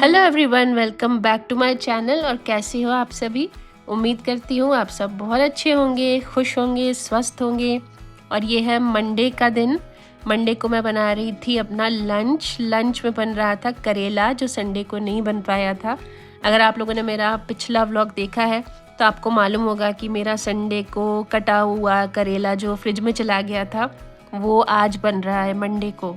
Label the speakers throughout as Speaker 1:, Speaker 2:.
Speaker 1: Hello everyone, welcome back to my channel. और कैसे हो आप सभी? उम्मीद करती हूँ आप सब बहुत अच्छे होंगे, खुश होंगे, स्वस्थ होंगे। और ये है मंडे का दिन। मंडे को मैं बना रही थी अपना लंच में बन रहा था करेला, जो संडे को नहीं बन पाया था। अगर आप लोगों ने मेरा पिछला व्लॉग देखा है तो आपको मालूम होगा कि मेरा संडे को कटा हुआ करेला जो फ्रिज में चला गया था वो आज बन रहा है मंडे को।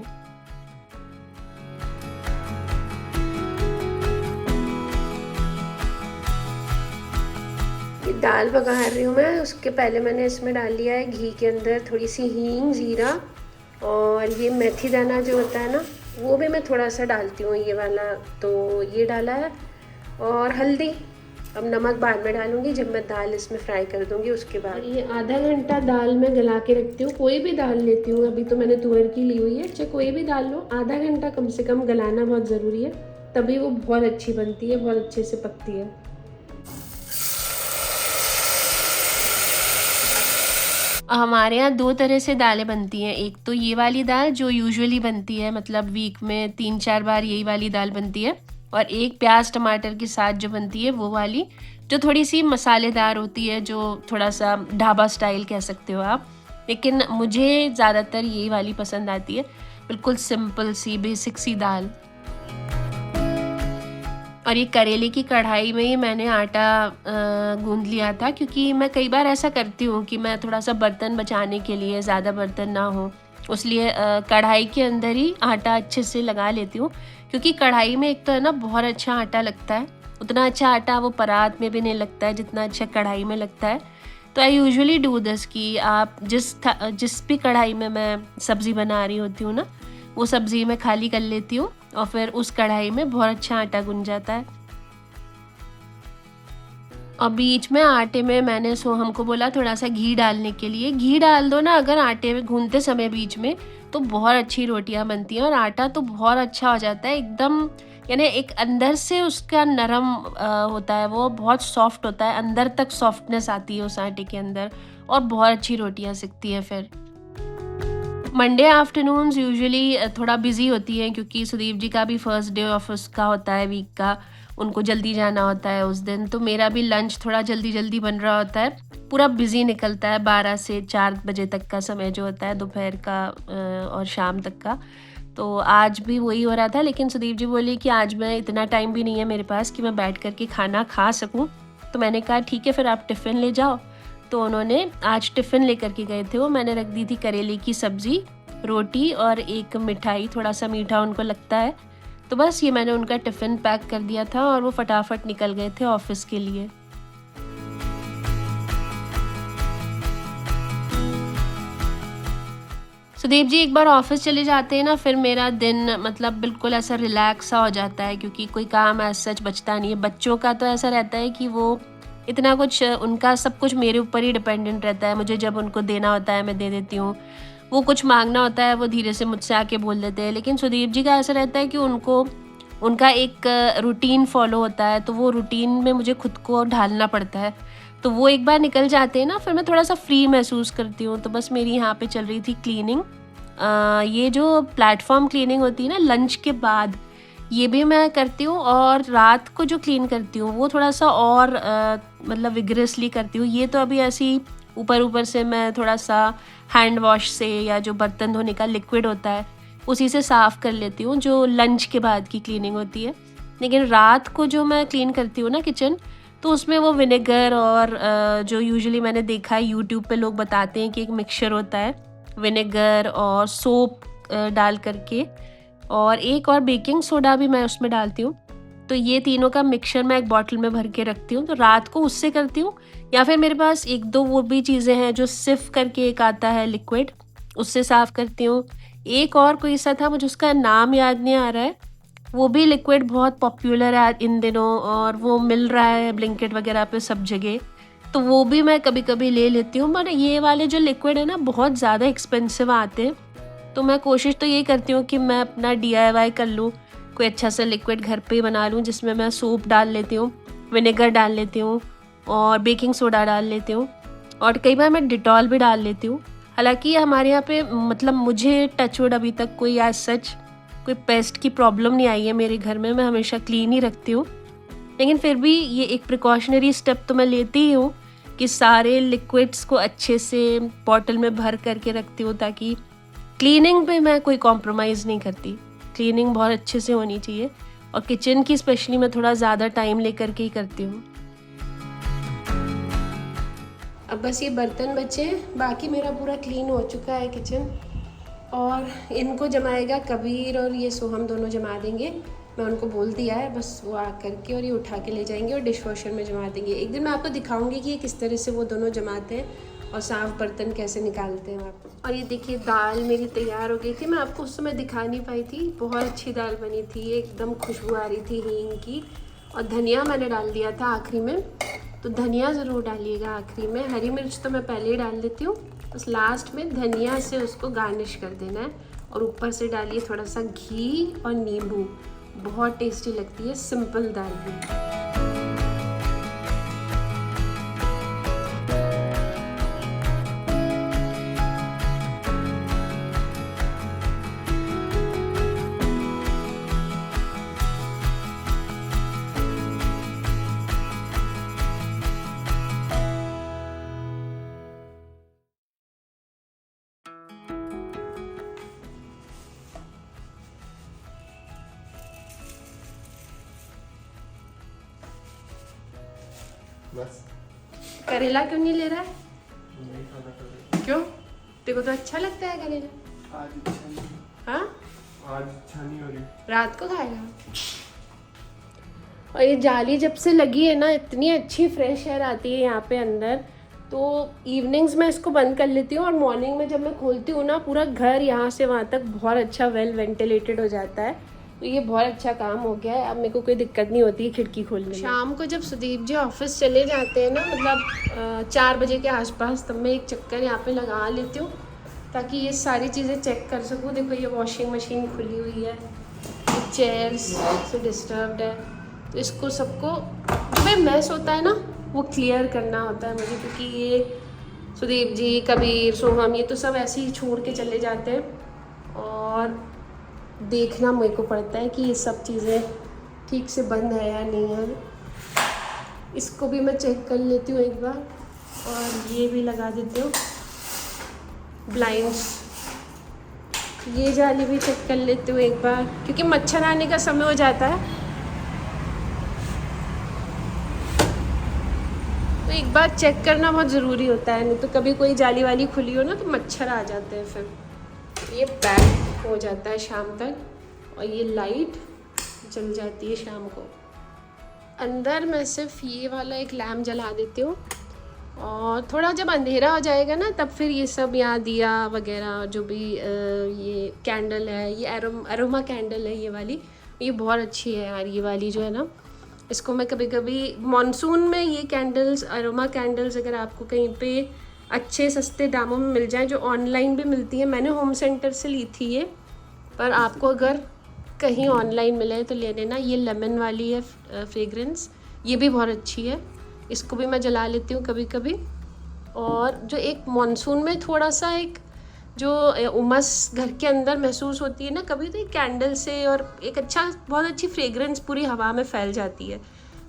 Speaker 1: ये दाल पका रही हूँ मैं। उसके पहले मैंने इसमें डाल लिया है घी के अंदर थोड़ी सी हींग, जीरा और ये मेथी दाना जो होता है ना, वो भी मैं थोड़ा सा डालती हूँ, ये वाला। तो ये डाला है और हल्दी। अब नमक बाद में डालूंगी जब मैं दाल इसमें फ्राई कर दूंगी उसके बाद। ये आधा घंटा दाल में गला के रखती हूँ। कोई भी दाल लेती हूँ, अभी तो मैंने तुअर की ली हुई है, चाहे कोई भी दाल लो, आधा घंटा कम से कम गलाना बहुत ज़रूरी है, तभी वो बहुत अच्छी बनती है, बहुत अच्छे से पकती है। हमारे यहाँ दो तरह से दालें बनती हैं। एक तो ये वाली दाल जो यूजुअली बनती है, मतलब वीक में 3-4 बार यही वाली दाल बनती है। और एक प्याज टमाटर के साथ जो बनती है वो वाली, जो थोड़ी सी मसालेदार होती है, जो थोड़ा सा ढाबा स्टाइल कह सकते हो आप। लेकिन मुझे ज़्यादातर यही वाली पसंद आती है, बिल्कुल सिंपल सी बेसिक सी दाल। और ये करेले की कढ़ाई में ही मैंने आटा गूंद लिया था, क्योंकि मैं कई बार ऐसा करती हूँ कि मैं थोड़ा सा बर्तन बचाने के लिए, ज़्यादा बर्तन ना हो, उसलिए कढ़ाई के अंदर ही आटा अच्छे से लगा लेती हूँ। क्योंकि कढ़ाई में एक तो है ना बहुत अच्छा आटा लगता है, उतना अच्छा आटा वो परात में भी नहीं लगता है जितना अच्छा कढ़ाई में लगता है। तो आई यूजुअली डू दिस कि आप जिस भी कढ़ाई में मैं सब्ज़ी बना रही होती हूँ ना, वो सब्ज़ी मैं खाली कर लेती हूँ और फिर उस कढ़ाई में बहुत अच्छा आटा गुन जाता है। और बीच में आटे में मैंने हमको बोला थोड़ा सा घी डालने के लिए। घी डाल दो ना अगर आटे में गूंथते समय बीच में, तो बहुत अच्छी रोटियां बनती हैं और आटा तो बहुत अच्छा हो जाता है एकदम। यानी एक अंदर से उसका नरम होता है, वो बहुत सॉफ्ट होता है, अंदर तक सॉफ्टनेस आती है उस आटे के अंदर, और बहुत अच्छी रोटियां सिकती है फिर। मंडे आफ्टरनून्स यूजुअली थोड़ा बिजी होती हैं, क्योंकि सुदीप जी का भी फर्स्ट डे ऑफिस का होता है वीक का, उनको जल्दी जाना होता है उस दिन। तो मेरा भी लंच थोड़ा जल्दी जल्दी बन रहा होता है, पूरा बिजी निकलता है 12 से 4 बजे तक का समय जो होता है दोपहर का और शाम तक का। तो आज भी वही हो रहा था, लेकिन सुदीप जी बोली कि आज मैं इतना टाइम भी नहीं है मेरे पास कि मैं बैठ करके खाना खा सकूं। तो मैंने कहा ठीक है, फिर आप टिफ़िन ले जाओ। तो उन्होंने आज टिफ़िन लेकर के गए थे, वो मैंने रख दी थी करेले की सब्ज़ी, रोटी और एक मिठाई, थोड़ा सा मीठा उनको लगता है। तो बस ये मैंने उनका टिफ़िन पैक कर दिया था और वो फटाफट निकल गए थे ऑफिस के लिए। सुदीप जी एक बार ऑफिस चले जाते हैं ना, फिर मेरा दिन मतलब बिल्कुल ऐसा रिलैक्स सा हो जाता है, क्योंकि कोई काम ऐसा सच बचता नहीं है। बच्चों का तो ऐसा रहता है कि वो इतना कुछ, उनका सब कुछ मेरे ऊपर ही डिपेंडेंट रहता है। मुझे जब उनको देना होता है मैं दे देती हूँ, वो कुछ मांगना होता है वो धीरे से मुझसे आके बोल देते हैं। लेकिन सुदीप जी का ऐसा रहता है कि उनको, उनका एक रूटीन फॉलो होता है, तो वो रूटीन में मुझे खुद को ढालना पड़ता है। तो वो एक बार निकल जाते हैं ना, फिर मैं थोड़ा सा फ्री महसूस करती हूँ। तो बस मेरी यहाँ पे चल रही थी क्लीनिंग। ये जो प्लेटफॉर्म क्लीनिंग होती है ना लंच के बाद, ये भी मैं करती हूँ। और रात को जो क्लीन करती हूँ वो थोड़ा सा और मतलब विग्रेसली करती हूँ। ये तो अभी ऐसी ऊपर ऊपर से मैं थोड़ा सा हैंड वॉश से, या जो बर्तन धोने का लिक्विड होता है उसी से साफ़ कर लेती हूँ, जो लंच के बाद की क्लीनिंग होती है। लेकिन रात को जो मैं क्लीन करती हूँ ना किचन, तो उसमें वो विनेगर और जो यूजुअली मैंने देखा है यूट्यूब पे लोग बताते हैं कि एक मिक्सचर होता है विनेगर और सोप डाल करके, और एक और बेकिंग सोडा भी मैं उसमें डालती हूँ। तो ये तीनों का मिक्सचर मैं एक बॉटल में भर के रखती हूँ, तो रात को उससे करती हूँ। या फिर मेरे पास एक दो वो भी चीज़ें हैं जो सिर्फ करके एक आता है लिक्विड, उससे साफ़ करती हूँ। एक और कोई सा था, मुझे उसका नाम याद नहीं आ रहा है, वो भी लिक्विड बहुत पॉपुलर है इन दिनों और वो मिल रहा है ब्लिंकिट वगैरह पे सब जगह, तो वो भी मैं कभी कभी ले लेती हूँ। पर ये वाले जो लिक्विड है ना बहुत ज़्यादा एक्सपेंसिव आते हैं, तो मैं कोशिश तो यही करती हूँ कि मैं अपना DIY कर लूँ, कोई अच्छा सा लिक्विड घर पे ही बना लूँ, जिसमें मैं सोप डाल लेती हूँ, विनेगर डाल लेती हूँ और बेकिंग सोडा डाल लेती हूँ, और कई बार मैं डिटॉल भी डाल लेती हूँ। हालांकि हमारे यहाँ पे मतलब मुझे टचवुड अभी तक कोई आज सच कोई पेस्ट की प्रॉब्लम नहीं आई है मेरे घर में, मैं हमेशा क्लीन ही रखती हूँ। लेकिन फिर भी ये एक प्रिकॉशनरी स्टेप तो मैं लेती ही हूँ कि सारे लिक्विड्स को अच्छे से बॉटल में भर करके रखती हूँ, ताकि क्लीनिंग पे मैं कोई कॉम्प्रोमाइज़ नहीं करती। क्लीनिंग बहुत अच्छे से होनी चाहिए, और किचन की स्पेशली मैं थोड़ा ज़्यादा टाइम लेकर के ही करती हूँ। अब बस ये बर्तन बचे हैं, बाकी मेरा पूरा क्लीन हो चुका है किचन। और इनको जमाएगा कबीर और ये सोहम, दोनों जमा देंगे। मैं उनको बोल दिया है, बस वो आ करके और ये उठा के ले जाएंगे और डिश वॉशर में जमा देंगे। एक दिन मैं आपको दिखाऊंगी कि ये किस तरह से वो दोनों जमाते हैं और साफ़ बर्तन कैसे निकालते हैं आप। और ये देखिए दाल मेरी तैयार हो गई थी, मैं आपको उस समय दिखा नहीं पाई थी। बहुत अच्छी दाल बनी थी, एकदम खुशबू आ रही थी हींग की। और धनिया मैंने डाल दिया था आखिरी में, तो धनिया ज़रूर डालिएगा आखिरी में। हरी मिर्च तो मैं पहले ही डाल देती हूँ, बस लास्ट में धनिया से उसको गार्निश कर देना है। और ऊपर से डालिए थोड़ा सा घी और नींबू, बहुत टेस्टी लगती है सिंपल दाल भी।
Speaker 2: बस
Speaker 1: करेला क्यों नहीं ले रहा है?
Speaker 2: नहीं खाना करेला।
Speaker 1: क्यों? तेरे को तो अच्छा लगता है करेला।
Speaker 2: आज इच्छा नहीं,
Speaker 1: हाँ,
Speaker 2: आज इच्छा नहीं हो रही।
Speaker 1: रात को खाएगा। और ये जाली जब से लगी है ना, इतनी अच्छी फ्रेश एयर आती है यहाँ पे अंदर। तो इवनिंग्स में इसको बंद कर लेती हूँ और मॉर्निंग में जब मैं खोलती हूँ ना, पूरा घर यहाँ से वहाँ तक बहुत अच्छा वेल वेंटिलेटेड हो जाता है। तो ये बहुत अच्छा काम हो गया है, अब मेरे को कोई दिक्कत नहीं होती है खिड़की खोलने में। शाम को जब सुदीप जी ऑफिस चले जाते हैं ना, मतलब 4 बजे के आसपास, तब मैं एक चक्कर यहाँ पे लगा लेती हूँ ताकि ये सारी चीज़ें चेक कर सकूँ। देखो ये वॉशिंग मशीन खुली हुई है, ये चेयर्स से डिस्टर्ब्ड है, तो इसको सबको जो भाई मैस होता है ना वो क्लियर करना होता है मुझे, क्योंकि ये सुदीप जी, कबीर, सोहम, ये तो सब ऐसे ही छोड़ के चले जाते हैं और देखना मेरे को पड़ता है कि ये सब चीज़ें ठीक से बंद है या नहीं है। इसको भी मैं चेक कर लेती हूँ एक बार, और ये भी लगा देती हूँ ब्लाइंड्स। ये जाली भी चेक कर लेती हूँ एक बार, क्योंकि मच्छर आने का समय हो जाता है, तो एक बार चेक करना बहुत ज़रूरी होता है। नहीं तो कभी कोई जाली वाली खुली हो ना तो मच्छर आ जाते हैं, फिर ये पैक हो जाता है शाम तक। और ये लाइट जल जाती है शाम को। अंदर मैं सिर्फ ये वाला एक लैम्प जला देती हूँ, और थोड़ा जब अंधेरा हो जाएगा ना, तब फिर ये सब यहाँ दिया वगैरह जो भी ये कैंडल है, ये अरोमा कैंडल है ये वाली, ये बहुत अच्छी है यार। ये वाली जो है ना, इसको मैं कभी कभी मॉनसून में ये कैंडल्स, अरोमा कैंडल्स, अगर आपको कहीं पे अच्छे सस्ते दामों में मिल जाए, जो ऑनलाइन भी मिलती है, मैंने होम सेंटर से ली थी ये, पर आपको अगर कहीं ऑनलाइन मिले तो ले लेना। ये लेमन वाली है फ्रेग्रेंस, ये भी बहुत अच्छी है, इसको भी मैं जला लेती हूँ कभी कभी। और जो एक मॉनसून में थोड़ा सा एक जो उमस घर के अंदर महसूस होती है ना कभी, तो एक कैंडल से और एक बहुत अच्छी फ्रेग्रेंस पूरी हवा में फैल जाती है।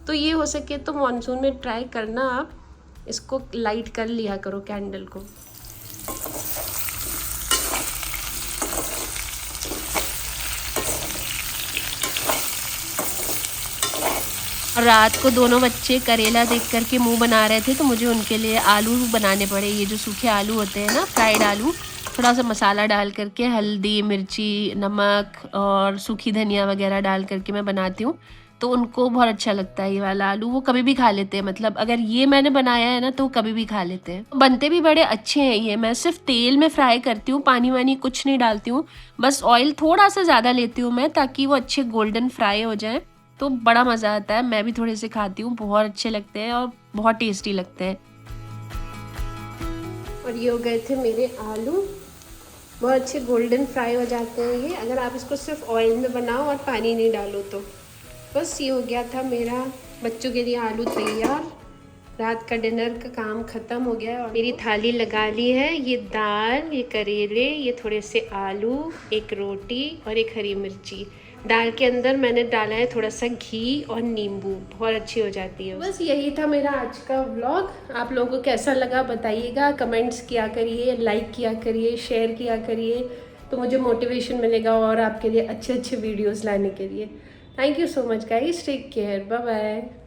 Speaker 1: तो ये हो सके तो मॉनसून में ट्राई करना, आप इसको लाइट कर लिया करो कैंडल को। रात को दोनों बच्चे करेला देख कर के मुंह बना रहे थे, तो मुझे उनके लिए आलू बनाने पड़े। ये जो सूखे आलू होते हैं ना, फ्राइड आलू, थोड़ा सा मसाला डाल करके, हल्दी, मिर्ची, नमक और सूखी धनिया वगैरह डाल करके मैं बनाती हूँ, तो उनको बहुत अच्छा लगता है ये वाला आलू। वो कभी भी खा लेते हैं, मतलब अगर ये मैंने बनाया है ना तो कभी भी खा लेते हैं। बनते भी बड़े अच्छे हैं ये। मैं सिर्फ तेल में फ्राई करती हूँ, पानी वानी कुछ नहीं डालती हूँ, बस ऑयल थोड़ा सा ज़्यादा लेती हूँ मैं, ताकि वो अच्छे गोल्डन फ्राई हो जाए, तो बड़ा मज़ा आता है। मैं भी थोड़े से खाती हूँ, बहुत अच्छे लगते हैं और बहुत टेस्टी लगते हैं। और ये हो गए थे मेरे आलू, बहुत अच्छे गोल्डन फ्राई हो जाते हैं ये, अगर आप इसको सिर्फ ऑयल में बनाओ और पानी नहीं डालो तो। बस ये हो गया था मेरा बच्चों के लिए आलू तैयार। रात का डिनर का काम ख़त्म हो गया है और मेरी थाली लगा ली है। ये दाल, ये करेले, ये थोड़े से आलू, एक रोटी और एक हरी मिर्ची। दाल के अंदर मैंने डाला है थोड़ा सा घी और नींबू, बहुत अच्छी हो जाती है। बस यही था मेरा आज का व्लॉग। आप लोगों को कैसा लगा बताइएगा, कमेंट्स किया करिए, लाइक किया करिए, शेयर किया करिए, तो मुझे मोटिवेशन मिलेगा और आपके लिए अच्छे अच्छे वीडियोज़ लाने के लिए। Thank you so much guys, take care, bye bye.